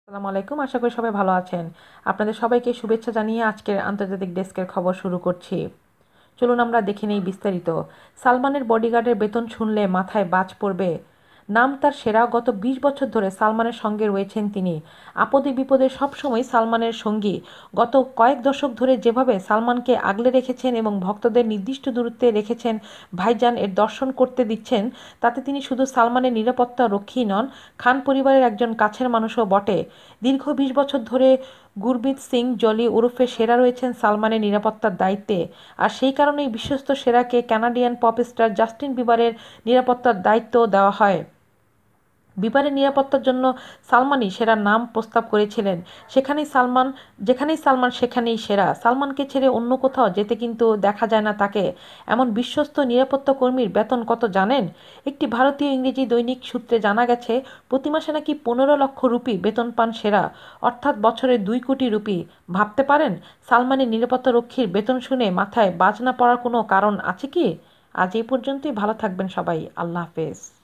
আসসালামু আলাইকুম। আশা করি সবাই ভালো আছেন। আপনাদের সবাইকে শুভেচ্ছা জানিয়ে আজকের আন্তর্জাতিক ডেস্কের খবর শুরু করছি। চলুন আমরা দেখে নেই বিস্তারিত। সালমানের বডিগার্ডের বেতন শুনলে মাথায় বাজ পড়বে। নাম তার সেরা। গত ২০ বছর ধরে সালমানের সঙ্গে রয়েছেন তিনি। আপদে বিপদে সবসময় সালমানের সঙ্গী। গত কয়েক দশক ধরে যেভাবে সালমানকে আগলে রেখেছেন এবং ভক্তদের নির্দিষ্ট দূরত্বে রেখেছেন, ভাইজান এর দর্শন করতে দিচ্ছেন, তাতে তিনি শুধু সালমানের নিরাপত্তা রক্ষী নন, খান পরিবারের একজন কাছের মানুষও বটে। দীর্ঘ ২০ বছর ধরে গুরমিত সিং জলি ওরফে সেরা রয়েছেন সালমানের নিরাপত্তার দায়িত্বে। আর সেই কারণেই বিশ্বস্ত সেরাকে কানাডিয়ান পপ স্টার জাস্টিন বিবারের নিরাপত্তার দায়িত্ব দেওয়া হয়। বিবারের নিরাপত্তার জন্য সালমানই সেরা নাম প্রস্তাব করেছিলেন। যেখানেই সালমান সেখানেই সেরা। সালমানকে ছেড়ে অন্য কোথাও যেতে কিন্তু দেখা যায় না তাকে। এমন বিশ্বস্ত নিরাপত্তা কর্মীর বেতন কত জানেন? একটি ভারতীয় ইংরেজি দৈনিক সূত্রে জানা গেছে, প্রতি মাসে নাকি ১৫ লক্ষ রুপি বেতন পান সেরা, অর্থাৎ বছরে ২ কোটি রুপি। ভাবতে পারেন, সালমানের নিরাপত্তা রক্ষীর বেতন শুনে মাথায় বাজ না পড়ার কোনো কারণ আছে কি? আজ এই পর্যন্তই। ভালো থাকবেন সবাই। আল্লাহ হাফেজ।